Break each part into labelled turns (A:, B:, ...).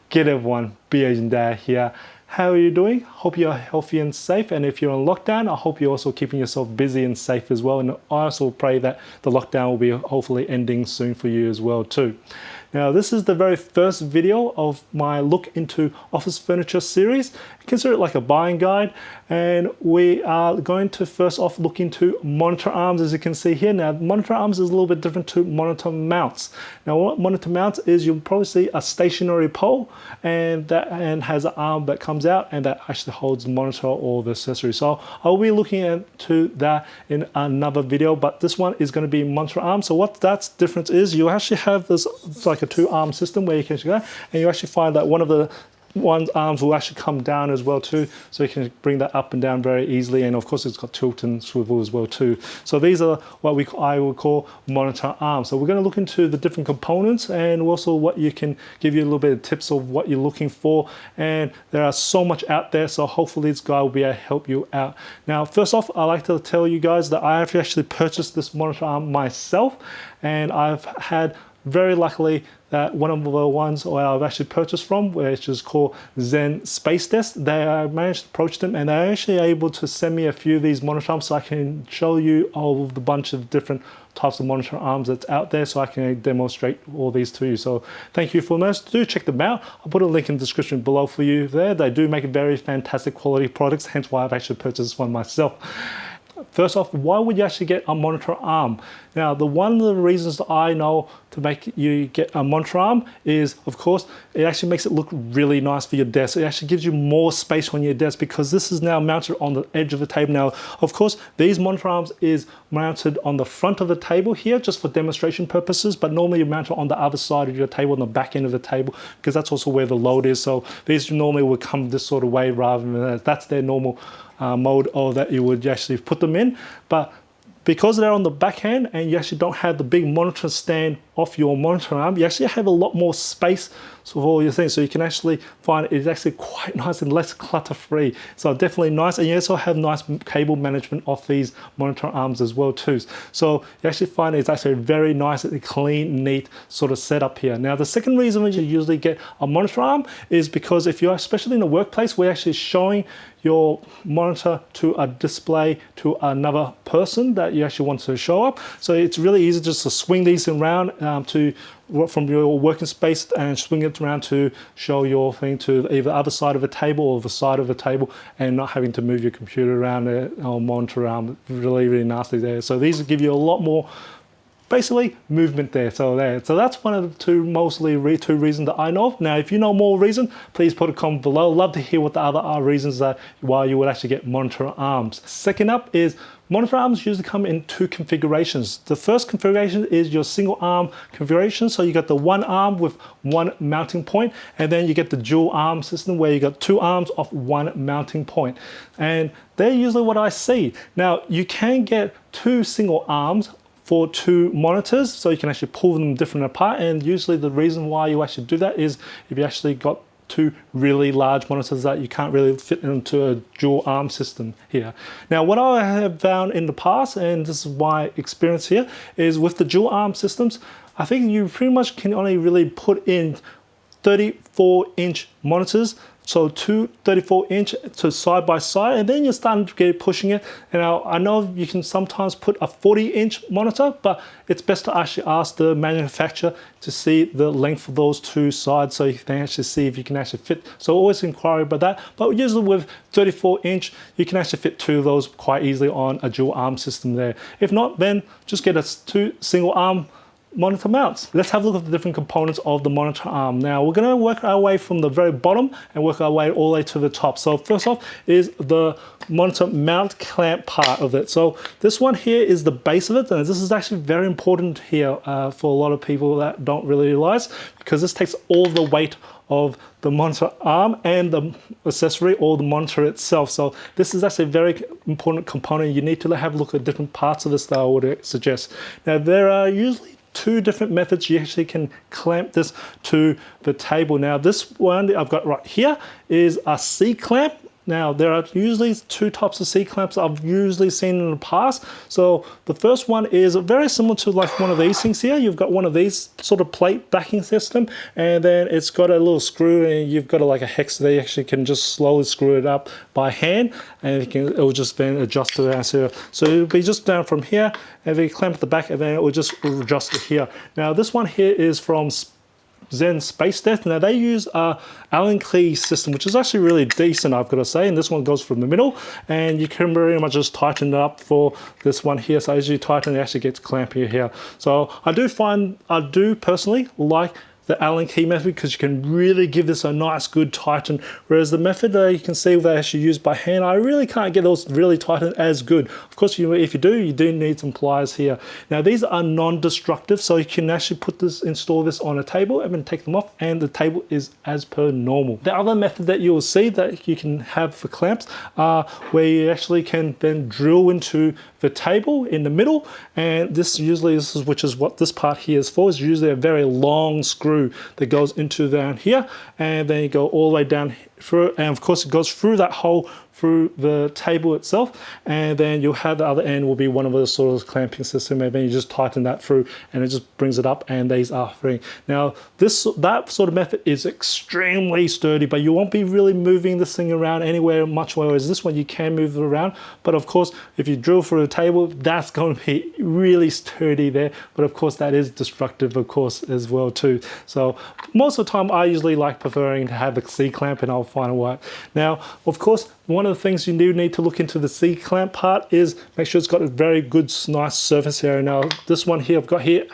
A: G'day everyone, B Asian Dad here. How are you doing? Hope you're healthy and safe, and if you're on lockdown, I hope you're also keeping yourself busy and safe as well, and I also pray that the lockdown will be hopefully ending soon for you as well too. Now this is the very first video of my look into office furniture series. Consider it like a buying guide, and we are going to first off look into monitor arms, as you can see here. Now monitor arms is a little bit different to monitor mounts. Now what monitor mounts is, you'll probably see a stationary pole and has an arm that comes out and that actually holds the monitor or the accessory. So I'll be looking into that in another video, but this one is going to be monitor arm. So what that difference is, you actually have this like a 2-arm system where you can go, and you actually find that one arms will actually come down as well too, so you can bring that up and down very easily, and of course it's got tilt and swivel as well too. So these are what I would call monitor arms. So we're going to look into the different components and also what you can give you a little bit of tips of what you're looking for, and there are so much out there, so hopefully this guide will be able to help you out. Now first off, I like to tell you guys that I have actually purchased this monitor arm myself, and I've had very luckily that one of the ones where I've actually purchased from, which is called Zen Space Desk, I managed to approach them and they're actually able to send me a few of these monitor arms so I can show you all of the bunch of different types of monitor arms that's out there, so I can demonstrate all these to you. So thank you for those. Do check them out. I'll put a link in the description below for you there. They do make very fantastic quality products, hence why I've actually purchased this one myself. First off, why would you actually get a monitor arm? Now, one of the reasons that I know to make you get a monitor arm is, of course, it actually makes it look really nice for your desk. It actually gives you more space on your desk because this is now mounted on the edge of the table. Now, of course, these monitor arms is mounted on the front of the table here just for demonstration purposes, but normally you mount it on the other side of your table, on the back end of the table, because that's also where the load is. So these normally would come this sort of way rather than that's their normal mode, or that you would actually put them in. But because they're on the backhand and you actually don't have the big monitor stand off your monitor arm, you actually have a lot more space for all your things. So you can actually find it's actually quite nice and less clutter free. So definitely nice. And you also have nice cable management off these monitor arms as well too. So you actually find it's actually very nice and clean, neat sort of setup here. Now the second reason you usually get a monitor arm is because if you're especially in a workplace, we're actually showing your monitor to a display to another person that you actually want to show up. So it's really easy just to swing these around from your working space and swing it around to show your thing to either the other side of a table or the side of a table, and not having to move your computer around or monitor around really, really nicely there. So these give you a lot more basically movement there. So that's one of the two reasons that I know of. Now if you know more reason, please put a comment below. Love to hear what the other reasons are why you would actually get monitor arms. Second up is monitor arms usually come in 2 configurations. The first configuration is your single arm configuration. So you got the 1 arm with 1 mounting point, and then you get the dual arm system where you got 2 arms off 1 mounting point. And they're usually what I see. Now you can get 2 single arms for 2 monitors, so you can actually pull them different apart, and usually the reason why you actually do that is if you actually got 2 really large monitors that you can't really fit into a dual arm system here. Now what I have found in the past, and this is my experience here, is with the dual arm systems, I think you pretty much can only really put in 34-inch monitors. So 2 34-inch to side by side, and then you're starting to get pushing it. And I know you can sometimes put a 40-inch monitor, but it's best to actually ask the manufacturer to see the length of those 2 sides so you can actually see if you can actually fit. So always inquire about that. But usually with 34-inch, you can actually fit 2 of those quite easily on a dual arm system there. If not, then just get a 2 single arm monitor mounts. Let's have a look at the different components of the monitor arm. Now we're going to work our way from the very bottom and work our way all the way to the top. So first off is the monitor mount clamp part of it. So this one here is the base of it, and this is actually very important here for a lot of people that don't really realize, because this takes all the weight of the monitor arm and the accessory or the monitor itself. So this is actually a very important component. You need to have a look at different parts of this that I would suggest. Now there are usually 2 different methods you actually can clamp this to the table. Now this one that I've got right here is a C-clamp, Now, there are usually two types of C-clamps I've usually seen in the past. So the first one is very similar to like one of these things here. You've got one of these sort of plate backing system, and then it's got a little screw, and you've got like a hex there. You actually can just slowly screw it up by hand, and it will just then adjust to that. So it'll be just down from here, and then you clamp at the back, and then it will just adjust it here. Now this one here is from Zen Space Death. Now they use a Allen key system, which is actually really decent, I've got to say, and this one goes from the middle, and you can very much just tighten it up for this one here. So as you tighten, it actually gets clampier here. So I do personally like the Allen key method, because you can really give this a nice good tighten, whereas the method that you can see they actually use by hand, I really can't get those really tightened as good. Of course, if you do need some pliers here. Now these are non-destructive, so you can actually install this on a table and then take them off, and the table is as per normal. The other method that you will see that you can have for clamps are where you actually can then drill into the table in the middle, and this is which is what this part here is for, is usually a very long screw that goes into down here, and then you go all the way down through, and of course it goes through that hole through the table itself, and then you'll have the other end will be one of those sort of clamping system, and then you just tighten that through and it just brings it up, and these are free. Now that sort of method is extremely sturdy, but you won't be really moving this thing around anywhere much, whereas this one you can move it around. But of course, if you drill through a table, that's going to be really sturdy there, but of course that is destructive of course as well too. So most of the time I usually like preferring to have the C-clamp, and I'll find a way. Now of course, one of the things you do need to look into the C-clamp part is make sure it's got a very good, nice surface area. Now, this one here I've got here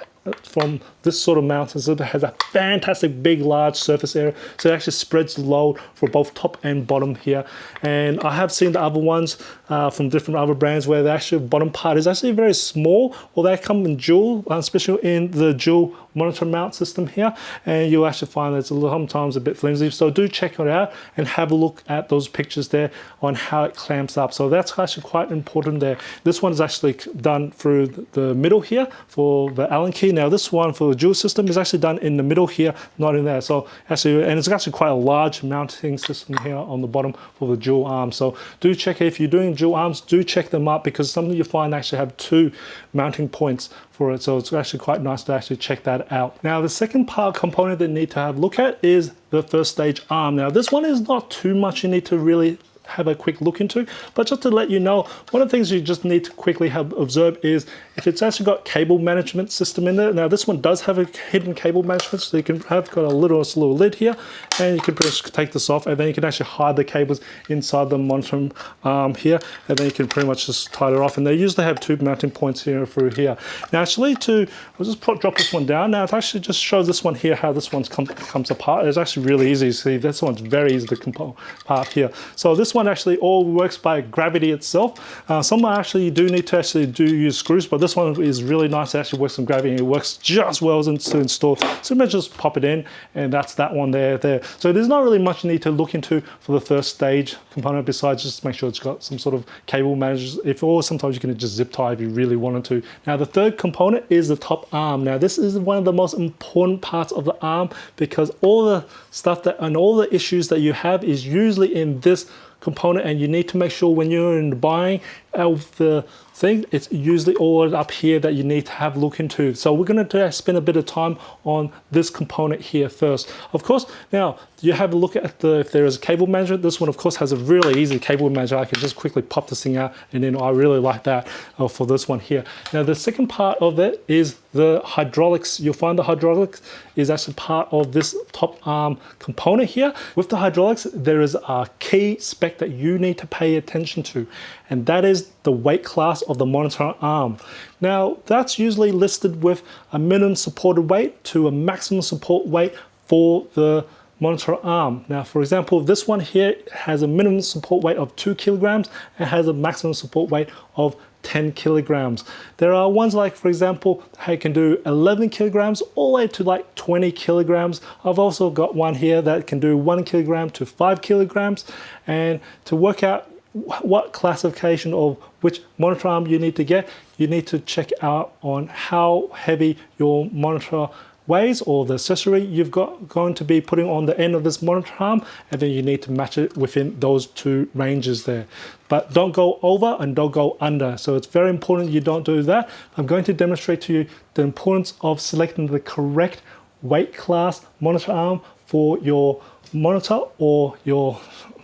A: from this sort of mountain, so it has a fantastic big large surface area, so it actually spreads the load for both top and bottom here. And I have seen the other ones from different other brands where the actual bottom part is actually very small, or they come in dual, especially in the dual monitor mount system here, and you'll actually find that it's sometimes a bit flimsy. So do check it out and have a look at those pictures there on how it clamps up. So that's actually quite important there. This one is actually done through the middle here for the Allen key. Now this one for the dual system is actually done in the middle here, not in there. So actually, and it's actually quite a large mounting system here on the bottom for the dual arms. So do check, if you're doing dual arms, do check them up, because some of you find actually have two mounting points for it. So it's actually quite nice to actually check that out. Now the second part component that you need to have a look at is the first stage arm. Now this one is not too much you need to really have a quick look into, but just to let you know, one of the things you just need to quickly observe is if it's actually got cable management system in there. Now this one does have a hidden cable management, so you can have got a little lid here, and you can just take this off, and then you can actually hide the cables inside the monitor arm here, and then you can pretty much just tie it off. And they usually have two mounting points here through here. Now actually I'll just drop this one down. Now it actually just shows this one here how this one comes apart. It's actually really easy to see. This one's very easy to come apart here. So this one actually all works by gravity itself. Some actually you do need to actually use screws, but this one is really nice. It actually works on gravity, and it works just well to install. So you may just pop it in, and that's that one there. So there's not really much you need to look into for the first stage component, besides just make sure it's got some sort of cable managers. Or sometimes you can just zip tie if you really wanted to. Now the third component is the top arm. Now this is one of the most important parts of the arm, because all the stuff and all the issues that you have is usually in this component, and you need to make sure when you're in the buying of the thing, it's usually all up here that you need to have a look into. So we're going to spend a bit of time on this component here first. Of course, now you have a look at if there is a cable management. This one of course has a really easy cable manager. I can just quickly pop this thing out, and then I really like that for this one here. Now the second part of it is the hydraulics. You'll find the hydraulics is actually part of this top arm component here. With the hydraulics, there is a key spec that you need to pay attention to, and that is the weight class of the monitor arm. Now that's usually listed with a minimum supported weight to a maximum support weight for the monitor arm. Now for example, this one here has a minimum support weight of 2 kilograms and has a maximum support weight of 10 kilograms. There are ones like, for example, I can do 11 kilograms all the way to like 20 kilograms. I've also got one here that can do 1 kilogram to 5 kilograms. And to work out what classification of which monitor arm you need to get, you need to check out on how heavy your monitor ways or the accessory you've got going to be putting on the end of this monitor arm, and then you need to match it within those two ranges there. But don't go over and don't go under. So it's very important you don't do that. I'm going to demonstrate to you the importance of selecting the correct weight class monitor arm for your monitor or your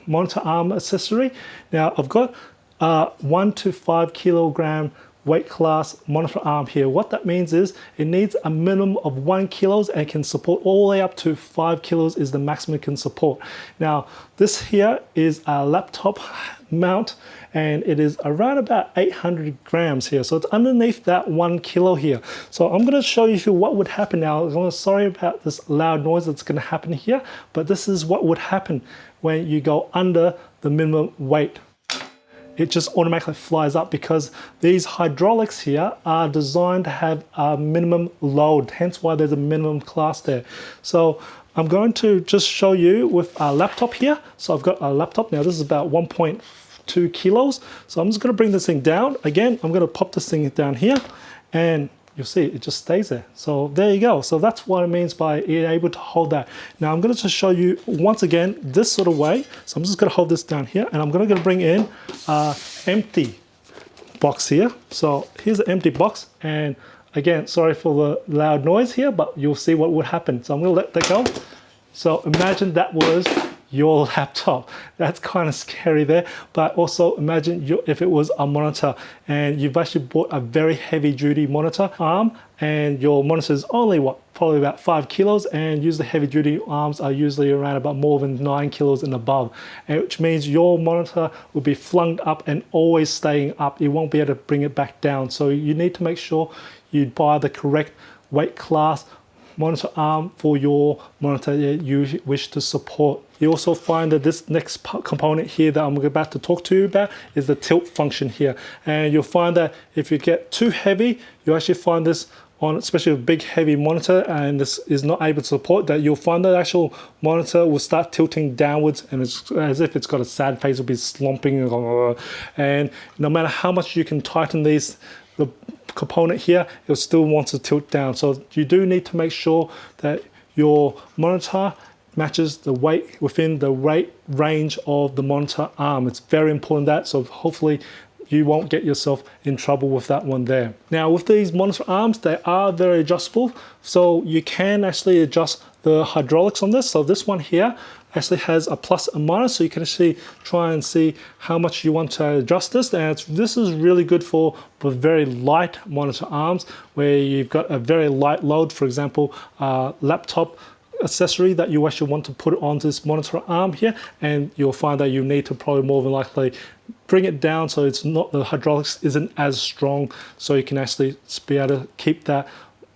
A: monitor arm accessory. Now I've got 1 to 5 kilogram weight class monitor arm here. What that means is it needs a minimum of 1 kilos and can support all the way up to 5 kilos is the maximum it can support. Now this here is a laptop mount and it is around about 800 grams here, so it's underneath that 1 kilo here. So I'm going to show you what would happen now. I'm sorry about this loud noise that's going to happen here, but this is what would happen when you go under the minimum weight. It just automatically flies up because these hydraulics here are designed to have a minimum load, hence why there's a minimum class there. So I'm going to just show you with a laptop here. So I've got a laptop now, this is about 1.2 kilos. So I'm just going to bring this thing down. Again, I'm going to pop this thing down here and you'll see it just stays there. So there you go. So that's what it means by being able to hold that. Now I'm going to just show you once again this sort of way. So I'm just going to hold this down here and I'm going to bring in an empty box here. So here's an empty box, and again, sorry for the loud noise here, but you'll see what would happen. So I'm going to let that go. So imagine that was your laptop. That's kind of scary there, but also imagine if it was a monitor and you've actually bought a very heavy duty monitor arm and your monitor is only probably about 5 kilos, and usually heavy duty arms are usually around about more than 9 kilos and above, which means your monitor will be flung up and always staying up. You won't be able to bring it back down. So you need to make sure you buy the correct weight class monitor arm for your monitor that you wish to support. You also find that this next component here that I'm about to talk to you about is the tilt function here. And you'll find that if you get too heavy, you actually find this on, especially a big heavy monitor, and this is not able to support that, you'll find that actual monitor will start tilting downwards and it's as if it's got a sad face, it'll be slumping, and no matter how much you can tighten the component here, it'll still want to tilt down. So you do need to make sure that your monitor matches the weight within the weight range of the monitor arm. It's very important that, so hopefully you won't get yourself in trouble with that one there. Now with these monitor arms, they are very adjustable, so you can actually adjust the hydraulics on this. So this one here actually has a plus and minus, so you can actually try and see how much you want to adjust this. And this is really good for very light monitor arms where you've got a very light load, for example, laptop accessory that you actually want to put onto this monitor arm here, and you'll find that you need to probably more than likely bring it down so it's not, the hydraulics isn't as strong, so you can actually be able to keep that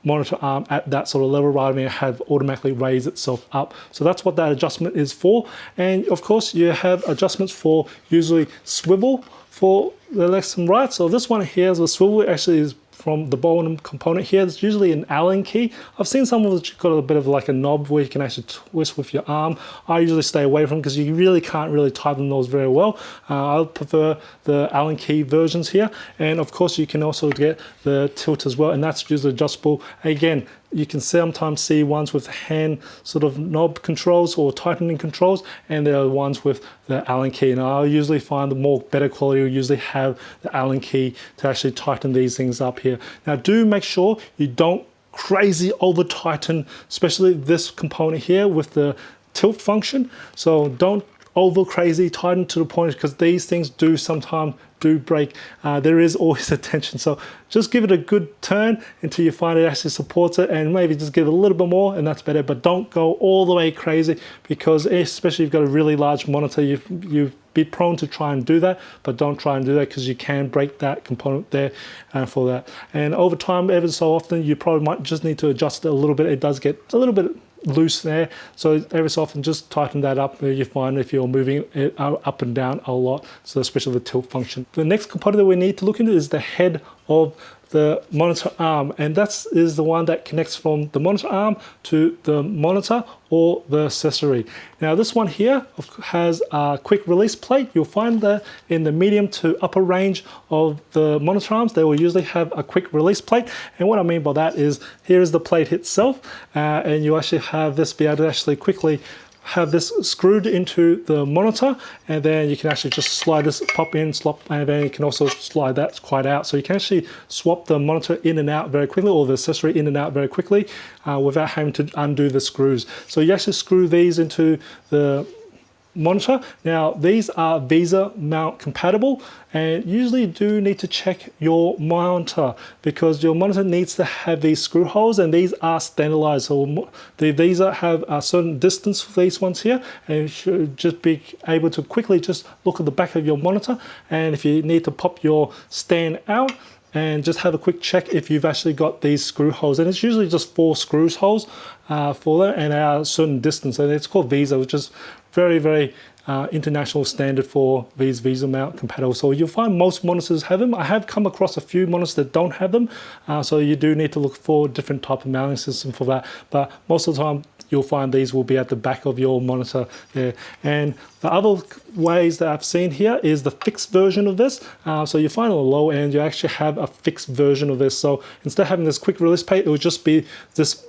A: monitor arm at that sort of level rather than have automatically raise itself up. So that's what that adjustment is for. And of course you have adjustments for usually swivel for the left and right. So this one here is a swivel, actually is from the bottom component here. It's usually an Allen key. I've seen some of it got a bit of like a knob where you can actually twist with your arm. I usually stay away from because you really can't really tighten those very well. I prefer the Allen key versions here. And of course you can also get the tilt as well, and that's usually adjustable. Again, you can sometimes see ones with hand sort of knob controls or tightening controls, and there are ones with the Allen key. And I usually find the more better quality will usually have the Allen key to actually tighten these things up here. Now do make sure you don't crazy over tighten, especially this component here with the tilt function. So don't over crazy tighten to the point, because these things do sometimes break. There is always a tension, so just give it a good turn until you find it actually supports it, and maybe just give it a little bit more and that's better, but don't go all the way crazy, because especially if you've got a really large monitor, you've be prone to try and do that, but don't try and do that because you can break that component there for that. And over time, ever so often, you probably might just need to adjust it a little bit. It does get a little bit loose there, so every so often just tighten that up. You find if you're moving it up and down a lot, so especially the tilt function. The next component that we need to look into is the head of the monitor arm, and that is the one that connects from the monitor arm to the monitor or the accessory. Now this one here has a quick release plate. You'll find that in the medium to upper range of the monitor arms, they will usually have a quick release plate. And what I mean by that is, here is the plate itself, and you actually have this be able to actually quickly have this screwed into the monitor, and then you can actually just slide this, pop in, slop, and then you can also slide that quite out. So you can actually swap the monitor in and out very quickly, or the accessory in and out very quickly, without having to undo the screws. So you actually screw these into the monitor. Now these are Visa mount compatible, and usually do need to check your monitor because your monitor needs to have these screw holes, and these are standardized. So the Visa have a certain distance for these ones here, and you should just be able to quickly just look at the back of your monitor, and if you need to pop your stand out, and just have a quick check if you've actually got these screw holes. And it's usually just 4 screw holes for them, and a certain distance, and it's called Visa, which is very international standard for these Visa mount compatible. So you'll find most monitors have them. I have come across a few monitors that don't have them, so you do need to look for different type of mounting system for that, but most of the time you'll find these will be at the back of your monitor there. And the other ways that I've seen here is the fixed version of this. So you find on the low end, you actually have a fixed version of this. So instead of having this quick release plate, it will just be this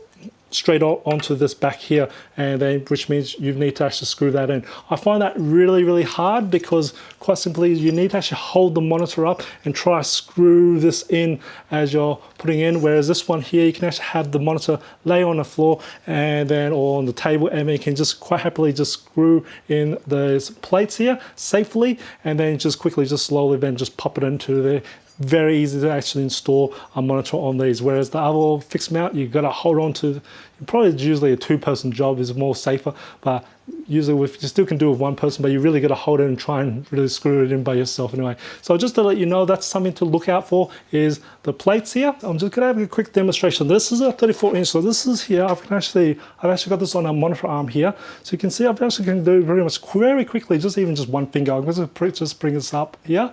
A: straight onto this back here, and then which means you need to actually screw that in. I find that really hard because quite simply you need to actually hold the monitor up and try to screw this in as you're putting in, whereas this one here you can actually have the monitor lay on the floor and then or on the table, and then you can just quite happily just screw in those plates here safely, and then just quickly just slowly then just pop it into there. Very easy to actually install a monitor on these, whereas the other fixed mount you got to hold on to. Probably usually a 2-person job is more safer, but usually you still can do it with 1 person, but you really got to hold it and try and really screw it in by yourself anyway. So just to let you know, that's something to look out for, is the plates here. I'm just gonna have a quick demonstration. This is a 34-inch, so this is here. I've actually got this on a monitor arm here, so you can see I've actually can do very quickly, just one finger. I'm going to just bring this up here,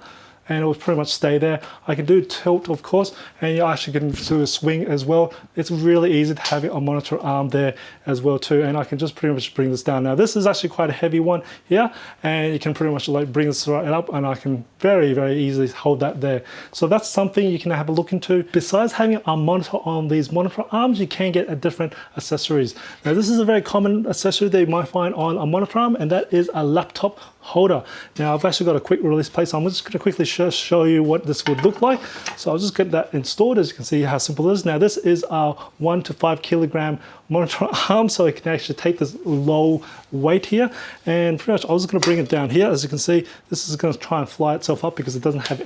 A: and it will pretty much stay there. I can do tilt, of course, and you actually can do a swing as well. It's really easy to have it on monitor arm there as well too, and I can just pretty much bring this down. Now this is actually quite a heavy one here, and you can pretty much like bring this right up, and I can very easily hold that there. So that's something you can have a look into. Besides having a monitor on these monitor arms, you can get different accessories. Now this is a very common accessory that you might find on a monitor arm, and that is a laptop holder. Now I've actually got a quick release plate, so I'm just going to quickly show you what this would look like. So I'll just get that installed. As you can see how simple it is. Now this is a 1 to 5 kilogram monitor arm, so it can actually take this low weight here, and pretty much I was just going to bring it down here. As you can see, this is going to try and fly itself up because it doesn't have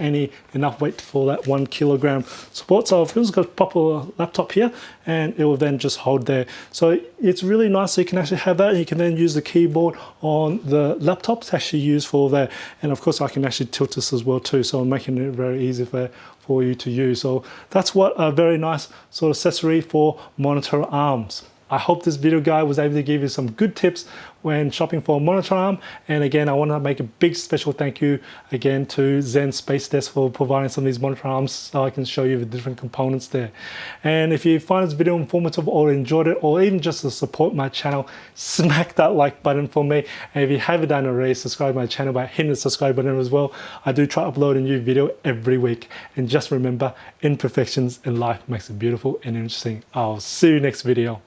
A: enough weight for that 1 kilogram support. So I'm just going to pop a laptop here, and it will then just hold there. So it's really nice, so you can actually have that, and you can then use the keyboard on the laptop to actually use for that. And of course I can actually tilt this as well too, so I'm making it very easy for you to use. So that's what a very nice sort of accessory for monitor arms. I hope this video guide was able to give you some good tips when shopping for a monitor arm. And again, I want to make a big special thank you again to Zen Space Desk for providing some of these monitor arms so I can show you the different components there. And if you find this video informative or enjoyed it, or even just to support my channel, smack that like button for me. And if you haven't done already, subscribe to my channel by hitting the subscribe button as well. I do try to upload a new video every week. And just remember, imperfections in life makes it beautiful and interesting. I'll see you next video.